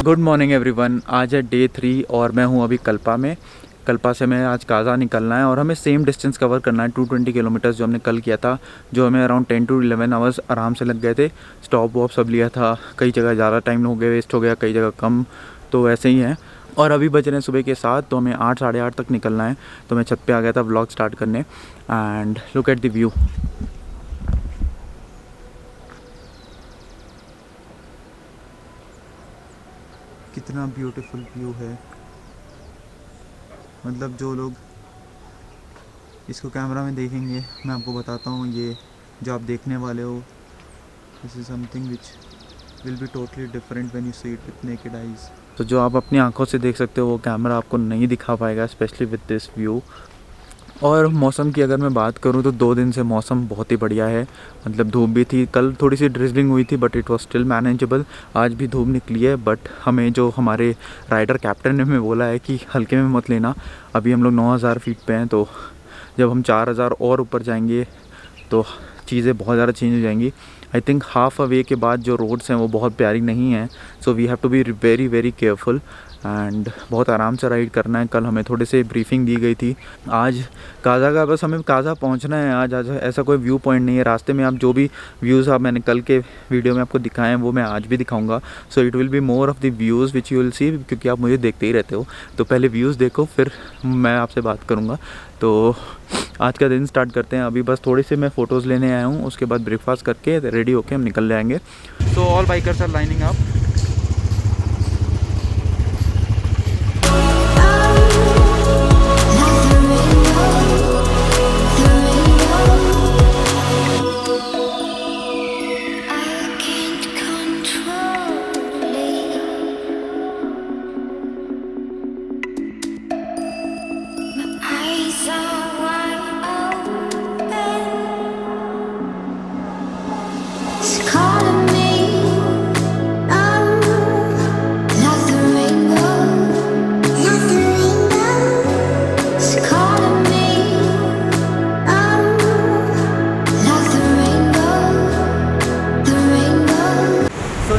Good morning everyone. आज है day 3 और मैं हूँ अभी कल्पा में। कल्पा से मैं आज काजा निकलना है और हमें सेम डिस्टेंस कवर करना है 220 किलोमीटर्स जो हमने कल किया था, जो हमें अराउंड 10 to 11 आवर्स आराम से लग गए थे। स्टॉप वॉप सब लिया था, कई जगह ज़्यादा टाइम हो गया वेस्ट हो गया, कई जगह कम, तो ऐसे ही है। और अभी बज रहे हैं सुबह के 7, तो हमें 8 साढ़े 8 तक निकलना है। तो मैं छत पे आ गया था व्लॉग स्टार्ट करने। And look at the view. कितना ब्यूटीफुल व्यू है। मतलब जो लोग इसको कैमरा में देखेंगे, मैं आपको बताता हूँ, ये जो आप देखने वाले हो, this is something which will be totally different when you see it with naked eyes. तो जो आप अपनी आंखों से देख सकते हो वो कैमरा आपको नहीं दिखा पाएगा, स्पेशली विद दिस व्यू। और मौसम की अगर मैं बात करूं तो 2 दिन से मौसम बहुत ही बढ़िया है। मतलब धूप भी थी, कल थोड़ी सी ड्रिजलिंग हुई थी but it was still manageable. आज भी धूप निकली है बट हमें जो हमारे राइडर कैप्टन ने हमें बोला है कि हल्के में मत लेना। अभी हम लोग 9000 फीट पे हैं, तो जब हम 4000 और ऊपर जाएंगे तो चीज़ें बहुत ज़्यादा चेंज हो जाएंगी। आई थिंक हाफ अ वे के बाद जो रोड्स हैं वो बहुत प्यारी नहीं हैं, so we have to be very very careful and बहुत आराम से राइड करना है। कल हमें थोड़े से ब्रीफिंग दी गई थी। आज काजा का बस हमें काजा पहुंचना है। आज ऐसा कोई व्यू पॉइंट नहीं है रास्ते में। आप जो भी व्यूज़ आप मैंने कल के वीडियो में आपको दिखाए हैं वो मैं आज भी दिखाऊंगा। So it will be more of the views which you will see, क्योंकि आप मुझे देखते ही रहते हो। तो पहले व्यूज़ देखो फिर मैं आपसे बात करूँगा। तो आज का दिन स्टार्ट करते हैं। अभी बस थोड़ी सी मैं फ़ोटोज़ लेने आया हूँ, उसके बाद ब्रेकफास्ट करके रेडी होके हम निकल जाएंगे। So all bikers are lining up.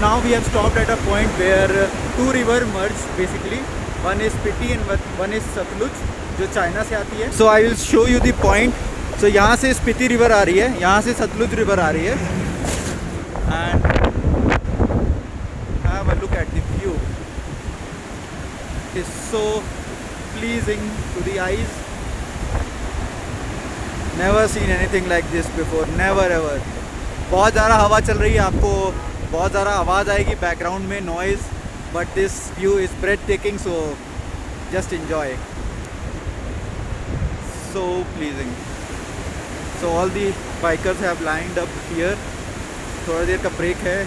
Now we have stopped at a point where 2 rivers merge basically. One is Spiti and one is Satluj, जो चाइना से आती है। So I will show you the point. So यहाँ से Spiti river आ रही है, यहाँ से सतलुज रिवर आ रही है। And have a look at the view. It is so pleasing to the eyes. Never seen anything like this before. Never ever. बहुत ज़्यादा हवा चल रही है, आपको बहुत ज़्यादा आवाज़ आएगी बैकग्राउंड में, noise, but this view is breathtaking, so just enjoy. So pleasing. So all the bikers have lined up here. थोड़ा देर का ब्रेक है।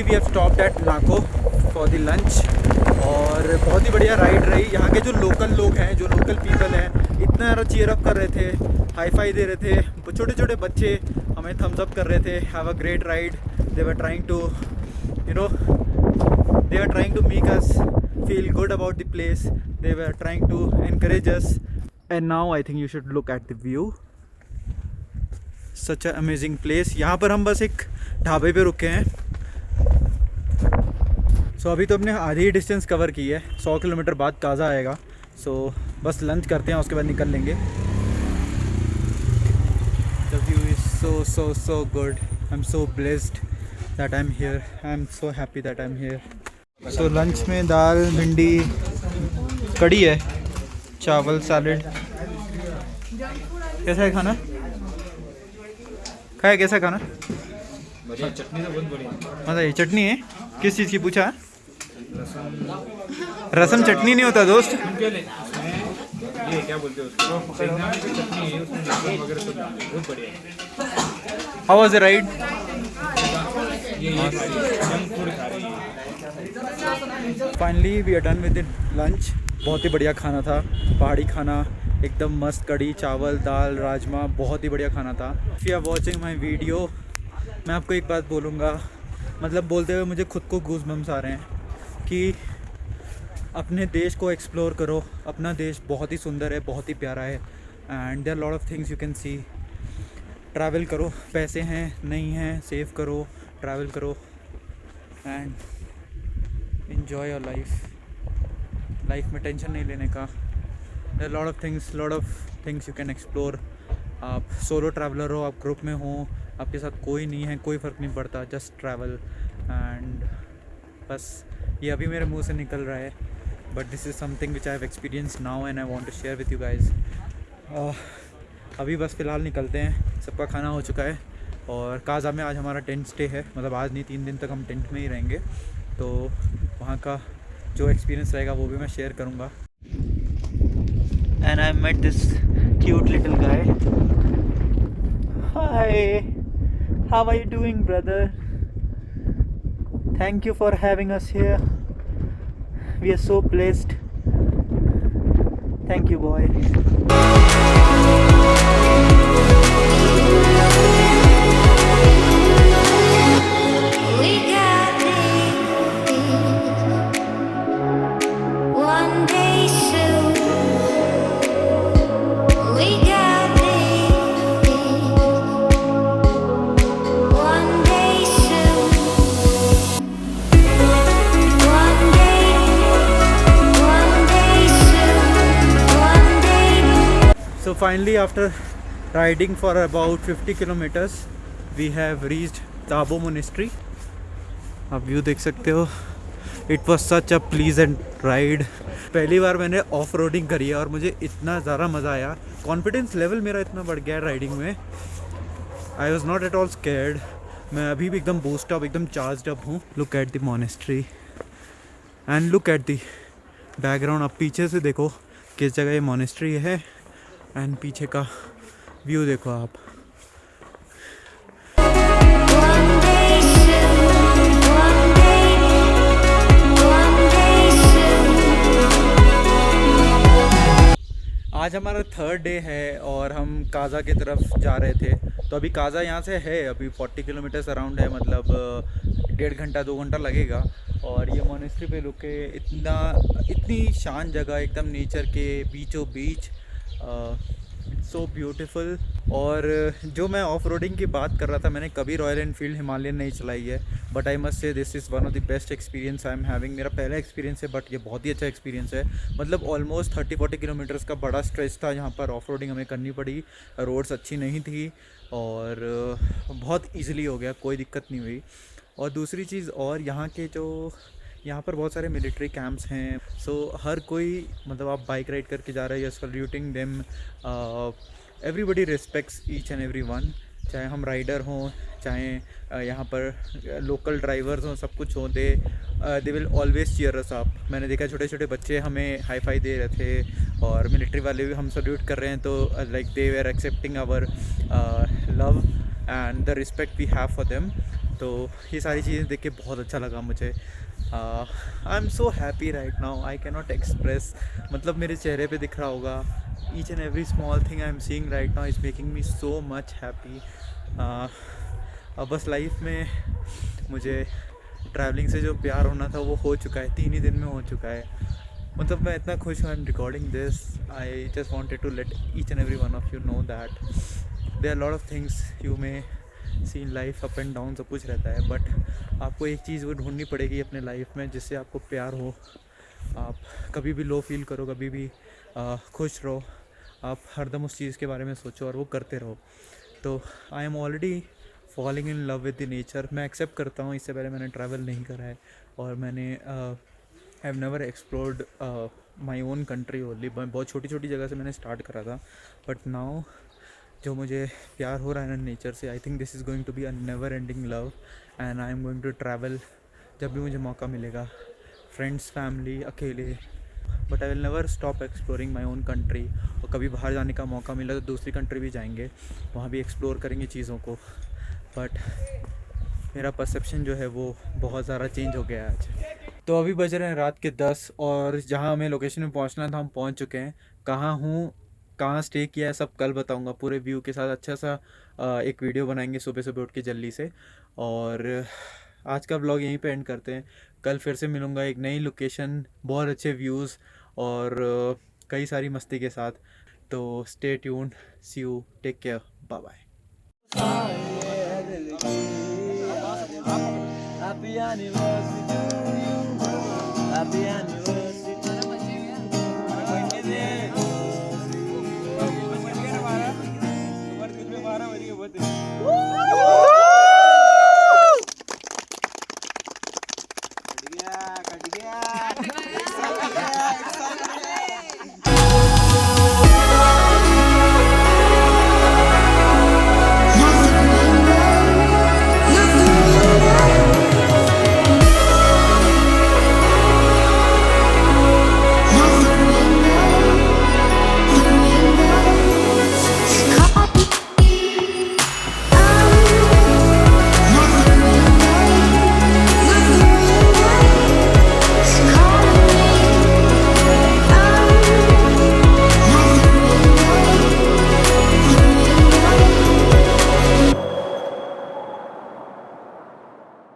We have stopped at Naco for the lunch और बहुत ही बढ़िया राइड रही। यहाँ के जो लोकल लोग हैं, जो लोकल पीपल हैं, इतना ज़्यादा चीयर अप कर रहे थे, हाई फाई दे रहे थे। छोटे छोटे बच्चे हमें थम्स अप कर रहे थे। Have a great ride. They were trying to they were trying to make us feel good about the place. They were trying to encourage us. And now I think you should look at the view. Such an amazing place. यहाँ पर हम बस एक ढाबे पे रुके हैं। सो अभी तो हमने आधी ही डिस्टेंस कवर की है। 100 किलोमीटर बाद काजा आएगा। सो बस लंच करते हैं, उसके बाद निकल लेंगे। The view is so good. I'm so blessed that I'm here. I'm so happy that I'm here. So lunch में दाल, भिंडी, कड़ी है, चावल, सैलेड। कैसा है खाना? खाया कैसा खाना? बढ़िया, चटनी तो बहुत बढ़िया। मतलब ये चटनी है। किस चीज़ की पूछा? रसम चटनी नहीं होता दोस्त। ये क्या बोलते हैं उसको, शेंगदाने की चटनी है, उसमें लहसुन वगैरह सब डालते हैं, बहुत बढ़िया है। How was the ride? ये जंक फूड खा रही है। Finally we are done with the lunch. बहुत ही बढ़िया खाना था, पहाड़ी खाना, एकदम मस्त कड़ी चावल दाल राजमा, बहुत ही बढ़िया खाना था। If you are watching my video, मैं आपको एक बात बोलूँगा, मतलब बोलते हुए मुझे खुद को गूज़बम्स आ रहे हैं कि अपने देश को एक्सप्लोर करो। अपना देश बहुत ही सुंदर है, बहुत ही प्यारा है, and there lot of things you can see. Travel करो, पैसे हैं नहीं हैं सेव करो, ट्रैवल करो एंड इन्जॉय योर लाइफ में टेंशन नहीं लेने का। There lot of things you can explore. आप सोलो ट्रैवलर हो, आप ग्रुप में हो, आपके साथ कोई नहीं है, कोई फ़र्क नहीं पड़ता, जस्ट ट्रैवल। एंड बस ये अभी मेरे मुंह से निकल रहा है, but this is something which I have experience now and I want to share with you guys. अभी बस फ़िलहाल निकलते हैं, सबका खाना हो चुका है और काज़ा में आज हमारा टेंट स्टे है, मतलब आज नहीं 3 दिन तक हम टेंट में ही रहेंगे, तो वहाँ का जो एक्सपीरियंस रहेगा वो भी मैं शेयर करूँगा। And I met this cute little guy. Hi, how are you doing brother? Thank you for having us here. We are so blessed. Thank you, boy. We got this one day soon. We got this one day soon. One day soon. One day. So finally, after riding for about 50 kilometers, we have reached Tabo monastery. आप view देख सकते हो। It was such a pleasant ride. पहली बार मैंने off roading करी है और मुझे इतना ज़्यादा मज़ा आया, कॉन्फिडेंस लेवल मेरा इतना बढ़ गया राइडिंग में। I was not at all scared. मैं अभी भी एकदम बूस्ट अप, एकदम चार्ज अप हूँ। Look at the monastery and look at the background. आप पीछे से देखो किस जगह ये मोनेस्ट्री है एंड पीछे का व्यू देखो आप। One day soon. One day soon. आज हमारा 3rd डे है और हम काज़ा की तरफ जा रहे थे। तो अभी काज़ा यहाँ से है अभी 40 किलोमीटर्स अराउंड है, मतलब 1.5 घंटा 2 घंटा लगेगा। और ये मोनेस्ट्री पे रुके, इतनी शांत जगह, एकदम नेचर के बीचों बीच, सो ब्यूटीफुल। और जो मैं ऑफ रोडिंग की बात कर रहा था, मैंने कभी रॉयल एनफील्ड हिमालयन नहीं चलाई है, but I must say this is one of the best experience I am having. मेरा पहला एक्सपीरियंस है बट ये बहुत ही अच्छा एक्सपीरियंस है। मतलब ऑलमोस्ट 30-40 किलोमीटर्स का बड़ा स्ट्रेच था जहाँ पर ऑफ रोडिंग हमें करनी पड़ी। रोड्स अच्छी नहीं थी और बहुत ईजिली हो गया, कोई दिक्कत नहीं हुई। और दूसरी चीज़, और यहाँ पर बहुत सारे मिलिट्री कैंप्स हैं, सो हर कोई, मतलब आप बाइक राइड करके जा रहे हैं, saluting them, everybody respects each and every one, चाहे हम राइडर हों, चाहे यहाँ पर लोकल ड्राइवर्स हों, सब कुछ हों, they will always cheer us up. मैंने देखा छोटे छोटे बच्चे हमें हाई फाई दे रहे थे और मिलिट्री वाले भी हम सल्यूट कर रहे हैं, तो like they were accepting our love and the respect we have for them. तो ये सारी चीज़ें देख के बहुत अच्छा लगा मुझे। I am so happy right now, I can not express. मतलब मेरे चेहरे पे दिख रहा होगा, each and every small thing I am seeing right now is making me so much happy. अब बस लाइफ में मुझे ट्रैवलिंग से जो प्यार होना था वो हो चुका है, 3 ही दिन में हो चुका है। मतलब मैं इतना खुश हूँ, I am recording this. I just wanted to let each and every one of you know that there are lot of things you may see in life, up and down सब कुछ रहता है, बट आपको एक चीज़ वो ढूंढनी पड़ेगी अपने लाइफ में जिससे आपको प्यार हो। आप कभी भी लो फील करो, कभी भी खुश रहो, आप हरदम उस चीज़ के बारे में सोचो और वो करते रहो। तो I am already falling in love with the nature. मैं एक्सेप्ट करता हूँ, इससे पहले मैंने ट्रैवल नहीं करा है और मैंने have never explored my own country only. बहुत छोटी छोटी जगह से मैंने स्टार्ट करा था, बट नाउ जो मुझे प्यार हो रहा है ना नेचर से, I think this is going to be a never ending love and I am going to travel जब भी मुझे मौका मिलेगा, फ्रेंड्स, फैमिली, अकेले, but I will never stop exploring my own country. और कभी बाहर जाने का मौका मिला तो दूसरी कंट्री भी जाएंगे, वहाँ भी एक्सप्लोर करेंगे चीज़ों को। बट मेरा परसेप्शन जो है वो बहुत ज़्यादा चेंज हो गया है आज। तो अभी बज रहे हैं रात के 10 और जहाँ हमें लोकेशन में पहुँचना था हम पहुँच चुके हैं। कहाँ हूँ, कहाँ स्टे किया है, सब कल बताऊँगा पूरे व्यू के साथ। अच्छा सा एक वीडियो बनाएंगे सुबह सुबह उठ के जल्दी से। और आज का व्लॉग यहीं पे एंड करते हैं। कल फिर से मिलूँगा एक नई लोकेशन, बहुत अच्छे व्यूज़ और कई सारी मस्ती के साथ। तो stay tuned, see you, take care, bye bye. Happy anniversary to you. Happy anniversary.